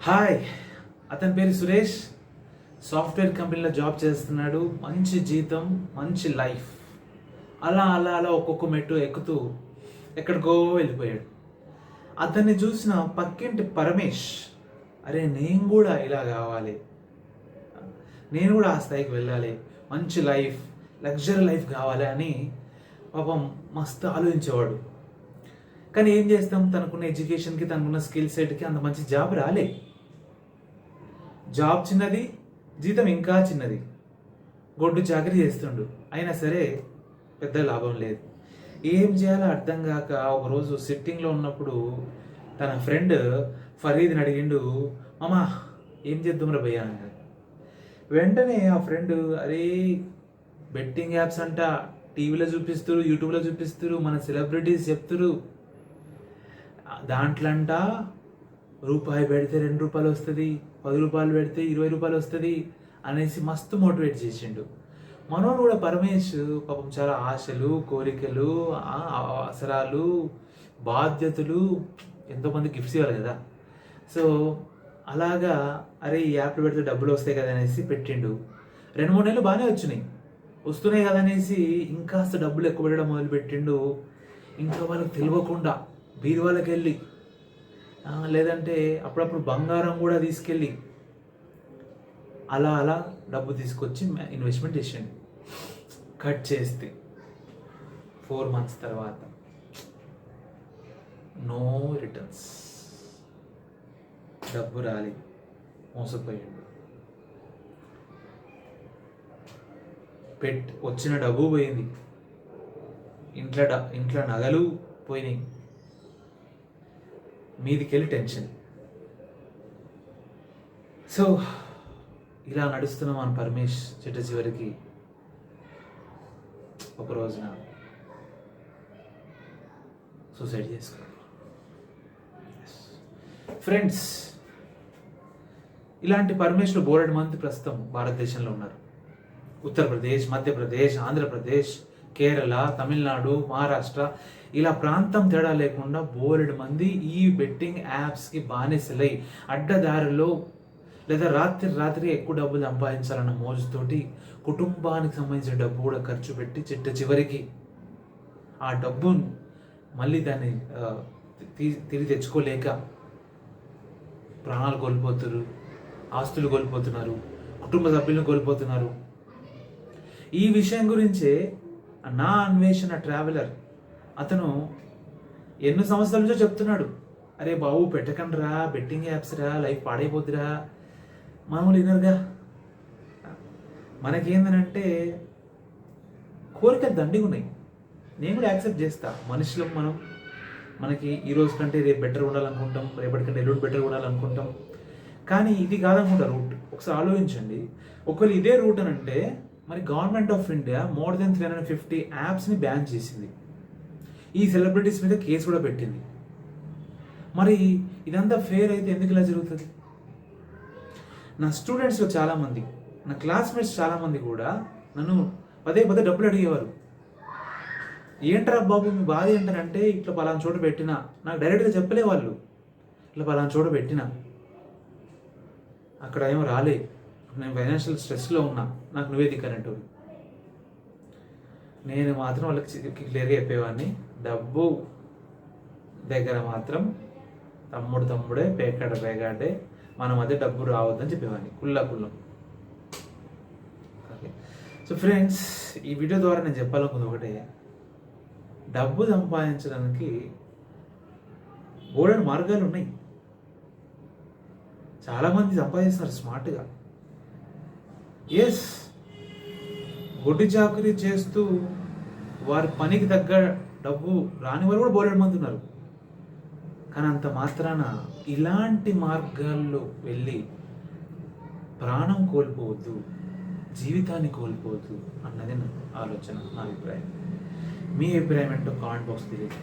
Hi, అతని పేరు Suresh. Software కంపెనీలో జాబ్ చేస్తున్నాడు. మంచి జీతం, మంచి లైఫ్. అలా అలా అలా ఒక్కొక్క మెట్టు ఎక్కుతూ ఎక్కడికో వెళ్ళిపోయాడు. అతన్ని చూసిన పక్కింటి పరమేష్, అరే నేను కూడా ఇలా కావాలి, నేను కూడా ఆ స్థాయికి వెళ్ళాలి, మంచి లైఫ్, లగ్జరీ లైఫ్ కావాలి అని పాపం మస్తు ఆలోచించేవాడు. కానీ ఏం చేస్తాం, తనకున్న ఎడ్యుకేషన్కి, తనకున్న స్కిల్ సెట్కి అంత మంచి జాబ్ రాలే. జాబ్ చిన్నది, జీతం ఇంకా చిన్నది. గొడ్డు చాకరీ చేస్తుండు, అయినా సరే పెద్ద లాభం లేదు. ఏం చేయాలో అర్థం కాక ఒకరోజు సిట్టింగ్లో ఉన్నప్పుడు తన ఫ్రెండ్ ఫరీద్ని అడిగిండు, మామా ఏం చేద్దాంరా భయ్యా అన్నాడు. వెంటనే ఆ ఫ్రెండ్, అరే బెట్టింగ్ యాప్స్ అంట, టీవీలో చూపిస్తారు, యూట్యూబ్లో చూపిస్తారు, మన సెలబ్రిటీస్ చెప్తారు, దాంట్లో అంట రూపాయి పెడితే 2 రూపాయలు వస్తుంది, 10 రూపాయలు పెడితే 20 రూపాయలు వస్తుంది అనేసి మస్తు మోటివేట్ చేసిండు. మనోడు కూడా పరమేష్ పాపం చాలా ఆశలు, కోరికలు, అవసరాలు, బాధ్యతలు, ఎంతోమంది గిఫ్ట్స్ ఇవ్వాలి కదా. సో అలాగా అరే ఈ యాప్లో పెడితే డబ్బులు వస్తాయి కదా అనేసి పెట్టిండు. 2-3 నెలలు బాగానే వస్తున్నాయి కదా అనేసి ఇంకాస్త డబ్బులు ఎక్కువ పెట్టడం మొదలు పెట్టిండు. ఇంకా వాళ్ళకి తెలియకుండా బీరువాళ్ళకి వెళ్ళి, లేదంటే అప్పుడప్పుడు బంగారం కూడా తీసుకెళ్ళి అలా అలా డబ్బు తీసుకొచ్చి ఇన్వెస్ట్మెంట్ చేసిండు. కట్ చేస్తే 4 months తర్వాత నో రిటర్న్స్, డబ్బు రాలి, మోసపోయాడు. వచ్చిన డబ్బు పోయింది, ఇంట్లో నగలు పోయినాయి, మీదికెళ్ళి టెన్షన్. సో ఇలా నడుస్తున్నాం మన పరమేష్ చిట్ట చివరికి ఒక రోజున సూసైడ్ చేసుకున్నాడు. ఫ్రెండ్స్, ఇలాంటి పరమేష్లో బోలెడు మంది ప్రస్తుతం భారతదేశంలో ఉన్నారు. ఉత్తరప్రదేశ్, మధ్యప్రదేశ్, ఆంధ్రప్రదేశ్, కేరళ, తమిళనాడు, మహారాష్ట్ర, ఇలా ప్రాంతం తేడా లేకుండా బోలెడు మంది ఈ బెట్టింగ్ యాప్స్కి బానిసలై అడ్డదారిలో లేదా రాత్రి ఎక్కువ డబ్బులు సంపాదించాలన్న మోజుతోటి కుటుంబానికి సంబంధించిన డబ్బు కూడా ఖర్చు పెట్టి చిట్ట చివరికి ఆ డబ్బును మళ్ళీ దాన్ని తిరిగి తెచ్చుకోలేక ప్రాణాలు కోల్పోతున్నారు, ఆస్తులు కోల్పోతున్నారు, కుటుంబ సభ్యులను కోల్పోతున్నారు. ఈ విషయం గురించే నా అన్వేషణ ట్రావెలర్ అతను ఎన్నో సంవత్సరాల నుంచో చెప్తున్నాడు, అరే బాబు పెట్టకండి రా, బెట్టింగ్ యాప్స్ రా, లైఫ్ పాడైపోద్దిరా. మామూలు వినరుగా. మనకేందనంటే కోరికలు దండిగా ఉన్నాయి. నేను కూడా యాక్సెప్ట్ చేస్తా, మనుషులం మనం. మనకి ఈ రోజు కంటే రేపు బెటర్ ఉండాలనుకుంటాం, రేపటి కంటే ఎల్లుండి బెటర్ ఉండాలనుకుంటాం. కానీ ఇది కాదనుకుంటా రూట్. ఒకసారి ఆలోచించండి, ఒకవేళ ఇదే రూట్ అని అంటే మరి government of India more than 350 యాప్స్ని బ్యాన్ చేసింది. ఈ సెలబ్రిటీస్ మీద కేసు కూడా పెట్టింది. మరి ఇదంతా ఫేర్ అయితే ఎందుకు ఇలా జరుగుతుంది? నా స్టూడెంట్స్లో చాలామంది, నా క్లాస్మేట్స్ చాలామంది కూడా నన్ను పదే డబ్బులు అడిగేవారు. ఏంట్రా బాబు మీ బాధ ఏంటంటే, ఇట్లా పలానా చోట పెట్టినా, నాకు డైరెక్ట్గా చెప్పలే వాళ్ళు, ఇట్లా పలానా చోట పెట్టినా అక్కడ ఏమో రాలే, నేను ఫైనాన్షియల్ స్ట్రెస్లో ఉన్నా, నాకు నువ్వే దిక్కనంటూ. నేను మాత్రం వాళ్ళకి క్లియర్గా చెప్పేవాడిని, డబ్బు దగ్గర మాత్రం తమ్ముడే, పేకాడే, మన మధ్య డబ్బు రావద్దని చెప్పేవాడిని కుల్లం. ఓకే, సో ఫ్రెండ్స్, ఈ వీడియో ద్వారా నేను చెప్పాలనుకుంది ఒకటే, డబ్బు సంపాదించడానికి బోలెడు మార్గాలు ఉన్నాయి. చాలామంది సంపాదిస్తున్నారు స్మార్ట్గా. ఎస్, గొడ్డు చాకరీ చేస్తూ వారి పనికి తగ్గ డబ్బు రాని వారు కూడా బోలెడు మంది ఉన్నారు. కానీ అంత మాత్రాన ఇలాంటి మార్గాల్లో వెళ్ళి ప్రాణం కోల్పోవద్దు, జీవితాన్ని కోల్పోవద్దు అన్నది నా ఆలోచన, నా అభిప్రాయం. మీ అభిప్రాయం ఏంటో కామెంట్ బాక్స్ తెలియదు.